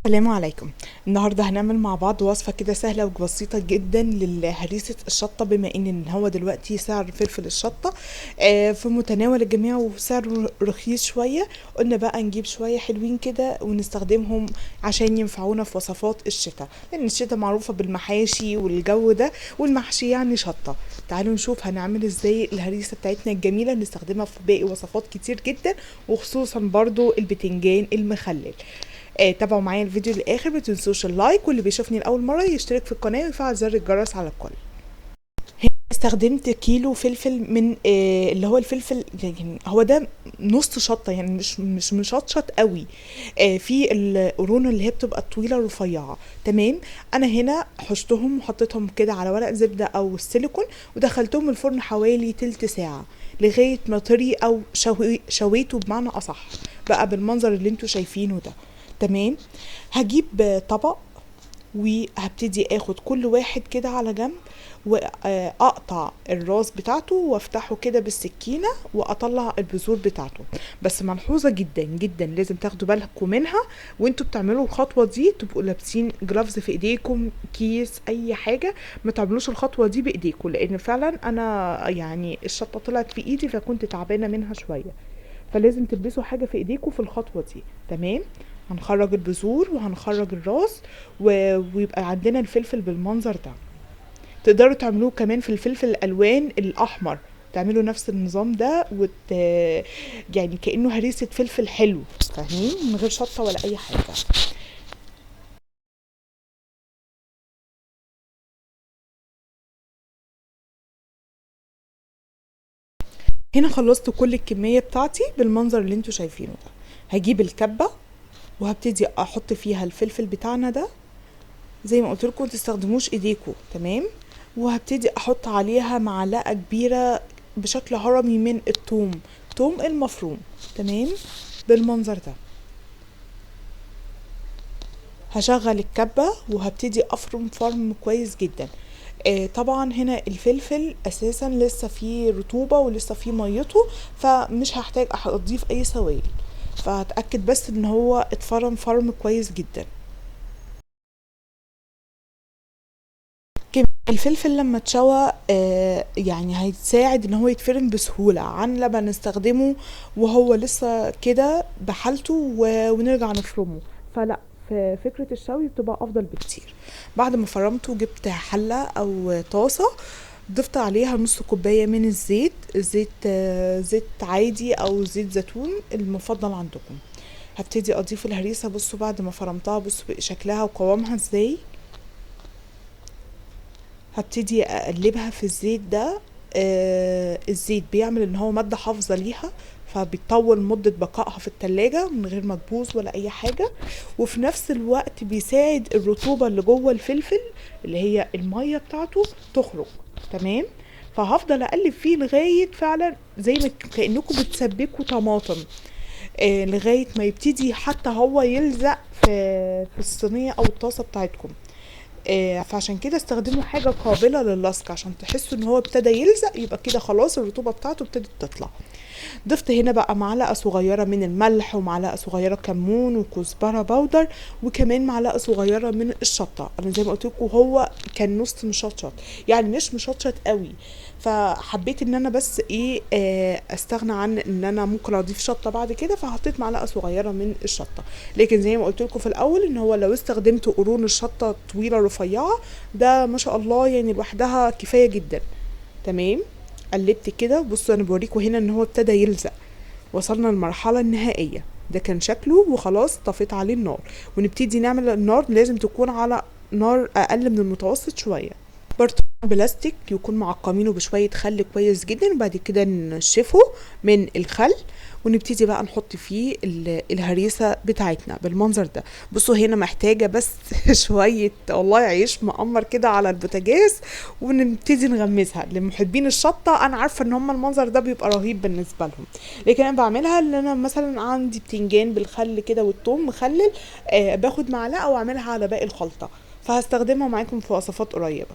السلام عليكم. النهارده هنعمل مع بعض وصفة كده سهلة وبسيطة جدا لهريسة الشطة، بما ان هو دلوقتي سعر فلفل الشطة في متناول الجميع وسعره رخيص شوية. قلنا بقى نجيب شوية حلوين كده ونستخدمهم عشان ينفعونا في وصفات الشتاء، لان الشتاء معروفة بالمحاشي والجو ده، والمحشي يعني شطة. تعالوا نشوف هنعمل ازاي الهريسة بتاعتنا الجميلة نستخدمها في باقي وصفات كتير جدا، وخصوصا برضو البتنجان المخلل. تابعوا معايا الفيديو للاخر، ما تنسوش اللايك، واللي بيشوفني لاول مره يشترك في القناه ويفعل زر الجرس على الكل. استخدمت كيلو فلفل من اللي هو الفلفل، يعني هو ده نص شطه، يعني مش مشطشط قوي. في القرون اللي هي بتبقى الطويله الرفيعه. تمام. انا هنا حشتهم وحطيتهم كده على ورق زبده او السيليكون، ودخلتهم الفرن حوالي تلت ساعه لغايه ما طري او شويته بمعنى اصح، بقى بالمنظر اللي انتوا شايفينه ده. تمام. هجيب طبق وهبتدي اخد كل واحد كده على جنب، واقطع الراس بتاعته وافتحه كده بالسكينة واطلع البذور بتاعته. بس ملحوظة جدا جدا لازم تاخدوا بالكم منها، وانتوا بتعملوا الخطوة دي تبقوا لابسين جلافز في ايديكم، كيس، اي حاجة. ما تعملوش الخطوة دي بايديكم، لان فعلا انا يعني الشطة طلعت في ايدي فكنت تعبانة منها شوية، فلازم تلبسوا حاجة في ايديكم في الخطوة دي. تمام. هنخرج البذور وهنخرج الراس ويبقى عندنا الفلفل بالمنظر ده. تقدروا تعملوه كمان في الفلفل الالوان الاحمر، تعملوا نفس النظام ده يعني كأنه هريسة فلفل حلو، فاهمين، من غير شطة ولا اي حاجة. هنا خلصت كل الكمية بتاعتي بالمنظر اللي انتوا شايفينه ده. هجيب الكبة وهبتدي احط فيها الفلفل بتاعنا ده، زي ما قلت لكم تستخدموش ايديكم. تمام. وهبتدي احط عليها معلقه كبيره بشكل هرمي من الثوم المفروم. تمام. بالمنظر ده. هشغل الكبه وهبتدي افرم فرم كويس جدا. طبعا هنا الفلفل اساسا لسه فيه رطوبه ولسه فيه ميته، فمش هحتاج اضيف اي سوائل، فهتاكد بس ان هو اتفرم فرم كويس جدا. الفلفل لما اتشوى يعني هيتساعد ان هو يتفرم بسهولة عن لما نستخدمه وهو لسه كده بحالته ونرجع نفرمه. فلا، في فكرة الشوي بتبقى افضل بكتير. بعد ما فرمته جبت حلة او طاسة، ضفت عليها نص كوباية من الزيت زيت عادي او زيت زيتون المفضل عندكم. هبتدي اضيف الهريسة. بصوا بعد ما فرمتها بصوا بقى شكلها وقوامها ازاي. هبتدي اقلبها في الزيت ده. الزيت بيعمل ان هو مادة حافظة ليها، فبيطول مدة بقائها في التلاجة من غير ما تبوظ ولا اي حاجة، وفي نفس الوقت بيساعد الرطوبة اللي جوه الفلفل اللي هي المية بتاعته تخرج. تمام. فهفضل اقلب فيه لغاية فعلا زي ما كأنكم بتسبكوا طماطم، لغاية ما يبتدي حتى هو يلزق في الصينية او الطاسة بتاعتكم. فعشان كده استخدموا حاجة قابلة للصق عشان تحسوا ان هو ابتدى يلزق، يبقى كده خلاص الرطوبة بتاعته ابتدت تطلع. ضفت هنا بقى معلقة صغيرة من الملح ومعلقة صغيرة كمون وكزبرة بودر، وكمان معلقة صغيرة من الشطة. انا زي ما قلت لكم هو كان نص مشطشط، يعني مش مشطشط قوي، فحبيت ان انا بس ايه استغنى عن ان انا ممكن اضيف شطة بعد كده، فحطيت معلقة صغيرة من الشطة. لكن زي ما قلت لكم في الاول ان هو لو استخدمتوا قرون الشطة طويلة رفيعة ده ما شاء الله يعني لوحدها كفاية جدا. تمام. قلبت كده. بصوا انا بوريكم هنا ان هو ابتدى يلزق، وصلنا للمرحله النهائيه. ده كان شكله وخلاص طفيت عليه النار. ونبتدي نعمل النار لازم تكون على نار اقل من المتوسط شويه. برطمان بلاستيك يكون معقمينه بشويه خل كويس جدا، وبعد كده ننشفه من الخل، ونبتدي بقى نحط فيه الهريسه بتاعتنا بالمنظر ده. بصوا هنا محتاجه بس شويه والله عيش مقمر كده على البوتاجاز، ونبتدي نغمسها. لمحبين الشطه انا عارفه ان هم المنظر ده بيبقى رهيب بالنسبه لهم، لكن انا بعملها اللي انا مثلا عندي بتنجان بالخل كده والثوم مخلل، باخد معلقه واعملها على باقي الخلطه، فهستخدمها معاكم في وصفات قريبه.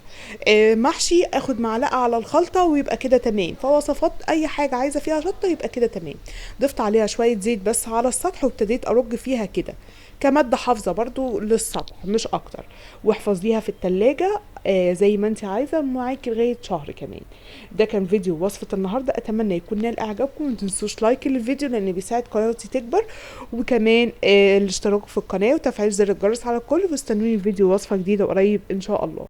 محشي اخد معلقه على الخلطه ويبقى كده تمام. فوصفات اي حاجه عايزه فيها شطه يبقى كده تمام. ضفت عليها شويه زيت بس على السطح وابتديت ارج فيها كده. كمادة حافظة برضو للسطح مش اكتر، واحفظيها في التلاجة زي ما انت عايزة معاكي لغاية شهر كمان. ده كان فيديو وصفة النهاردة، اتمنى يكون نال اعجابكم، متنسوش لايك للفيديو لان بيساعد قناتي تكبر، وكمان الاشتراك في القناة وتفعيل زر الجرس على الكل، واستنوني في فيديو وصفة جديدة قريب ان شاء الله.